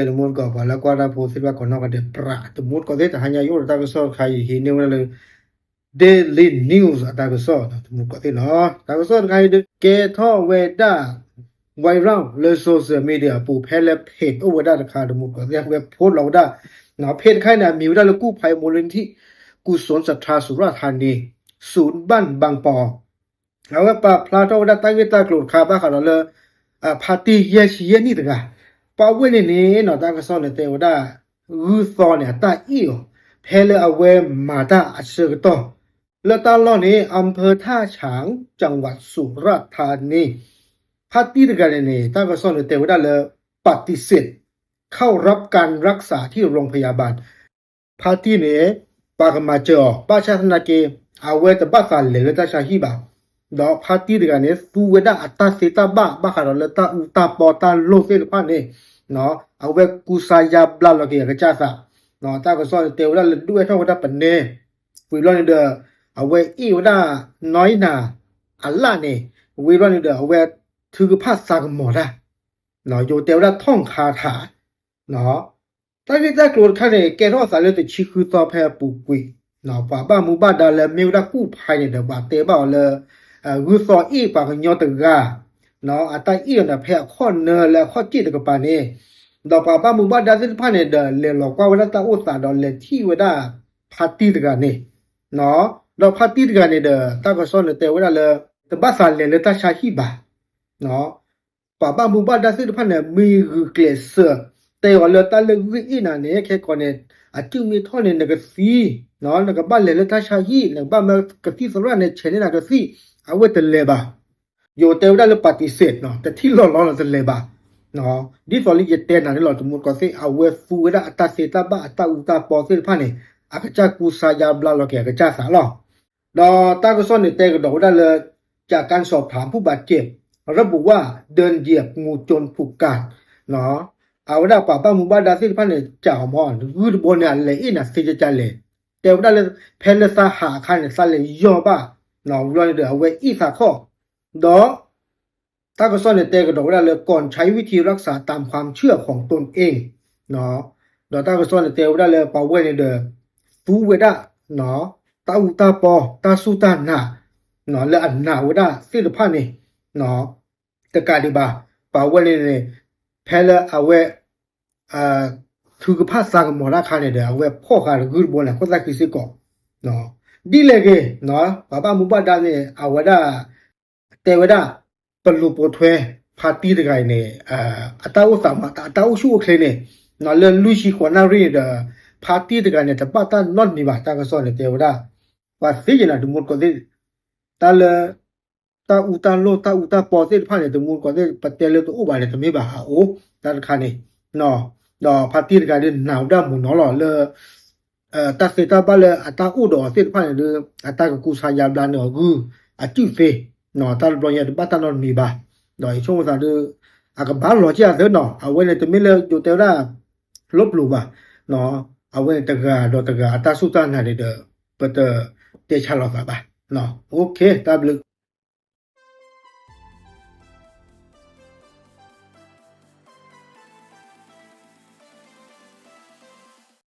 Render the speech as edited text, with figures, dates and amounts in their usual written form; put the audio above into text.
le mon ko ba la kwa da po se ba ko no ka de pra to mut ko de ta hanya yo ta so khai hi ne le daily news ta so to mut ko de no ta so khai de ke tho we da wai round le social media ปูแพ้และเพจโอเวอร์ดาตะคาดมุกก็เรียกว่าโพสต์เราได้เนาะเพจใครน่ะมีได้แล้วกู้ภัยมูลนิธิกุศลศรัทธาสุราษฎร์ธานีศูนย์บ้านบางปอแล้วว่าปะพลาโตได้ตั้งตาโกรธคาบ้าค่ะเราเลยพาร์ตี้เยชีเยนี่ตะกะปาเวนี่เนาะตาก็ซ้อนเตวได้รูซอนเนี่ยตาอีอ๋อเพลเอาเวมาตาอัศกตอแล้วตาล่อนี้อำเภอท่าฉางจังหวัดสุราษฎร์ธานีพาร์ตี้กันเนี่ยตาก็ซ่อนเตวได้เลยปฏิเสธเข้ารับการรักษาที่โรงพยาบาลพาร์ตี้เนี่ยปากมาเจอป้าชาธนาเกเอาไว้แต่บ้าสารเลยตาชาฮีบ่าดอกพาร์ตี้กันเนี่ยสูเวดาอัตตาเซตาบ้าขนาดเลยตาอุตาปอตาโลเซลพาเนี่ยเนาะเอาไว้กุสายาบลาลเกียกระจ้าซะเนาะตาก็ซ่อนเตวได้เลยด้วยท่องวดาปนเน่วิลอนเดอเอาไว้อีวดาน้อยนาอัลลาเนี่ยวิลอนเดอเอาไว้ถือภาษากหมดอ่ะเนาะอยู่เตียวได้ท่องคาถาเนาะถ้าที่ได้กลัวข้าเนี่ยแกรอดสารเลยแต่ชีคือต่อแพรปุกกุยเนาะป่าบ้ามูบ้าดาเลยมิวได้กู้ภัยเนี่ยเดี๋ยวบาเตบ้าเลยรูซออีปากยอตึกาเนาะอัตาอีเนี่ยแพรข้อเนอและข้อจีตกับปานี่ดอกป่าบ้ามูบ้าดาสิพันเนี่ยเดินเลยหลอกว่าเวลาตาอุตสาดอนเลยที่เวลาพาร์ตี้ตกันเนี่ยเนาะดอกพาร์ตี้ตกันเนี่ยเด้อตาก็ซ้อนเนี่ยแต่เวลาเลยแต่บ้าสารเลยตาชาฮีบาเนาะป่าบ้ามูบ้าดาสิพันเนี่ยมีเกลเซอร์แต่ว่าเลยตาเลยวิ่งอีน่ะเนี่ยแค่ก่อนเนี่ยอาจจะมีท่อเนี่ยก็ซีเนาะแล้วก็บ้านเลยตาชาฮีแล้วบ้านมันก็ที่สระเนี่ยเชนเนี่ยก็ซีเอาไว้แต่เลยบ่าอยู่แต่ว่าเลยปฏิเสธเนาะแต่ที่หลอกเราจะเลยบ่าเนาะดิสอลี่เตน่ะเนี่ยเราสมมุติก็สิเอาไว้ฟูเวดาอัตาเซตาบ้าอัตาอุตาปอสิพันเนี่ยอากาจากูซายาบลาลเกียกระจ้าสาลอดอตาก็ซ้อนเนี่ยแต่ก็ดอกได้เลยจากการสอบถามผู้บาดเจ็บระบุว่าเดินเหยียบงูจนผูกกัดเนาะเอาได้ป่าบ้ามุบ้าดาสิพันเนี่ยจ่าวมอนรูดบนเนี่ยเลยอินะสิจะเลยแต่ว่าได้เลยเพลสาหาคันเนี่ยสั่นเลยย่อบ้าเนาะรอยเดือเอาไว้อีสาข้อดอตาก็ซ้อนเนี่ยแต่ก็ดอกได้เลยก่อนใช้วิธีรักษาตามความเชื่อของตนเองเนาะดอตาก็ซ้อนเนี่ยแต่ว่าได้เลยป่าเวเนี่ยเด้อฟูเวดาเนาะตาอุตาปอตาสุตานาเนาะและอันนาเวดาสิลพันเนี่ยเนาะตะกาดิบาป่าเวเนี่ยแพ้ละเอาไว้ถือภาษากหมอราคาเนี่ยเด้อเอาไว้พ่อคาร์กูบอลเนี่ยก็ได้คือสิก่อเนาะดีเลยเกเนาะป่าบ้ามุบ้าดาเนี่ยเอาไว้ได้แต่ว่าได้ปลุกปถวยพาร์ตี้ตะไกเนี่ยอัตราอุตสาหะอัตราอุชูเคลเนี่ยเนาะเรื่องลุยชีขวานารีเด้อพาร์ตี้ตะไกเนี่ยจะป้าตานอนมีบาตาก็ซ้อนเนี่ยแต่ว่าได้ว่าสิจนะทุกคนก็ได้ตาเลยตาอุตาโลตาอุตาปอสิพันเนี่ยทุกคนก็ได้ปฏิเลตัวอุบาเนี่ยจะไม่บาโอ้ตาคันเนี่ยเนาะดอพาร์ตี้ตะไกเนี่ยหนาวดำหมุนเนาะหล่อเลยตาเสตาบาเลยอัตราอุดอสิพันเนี่ยอัตรากูสายาบลานเนี่ยกูอาจิเฟเนาะตาบลอยบ้าตานอนมีบาดอยช่วงสันดูอากาศบ้านหล่อเจ้าเถอะเนาะเอาไว้เนี่ยจะไม่เลยอยู่แต่ละลบหลู่บาเนาะเอาไว้ตะกาดอตะกาอัตราสุตานาเนี่ยเด้อเปิดเตชะหลอกบาเนาะโอเคตาบลึ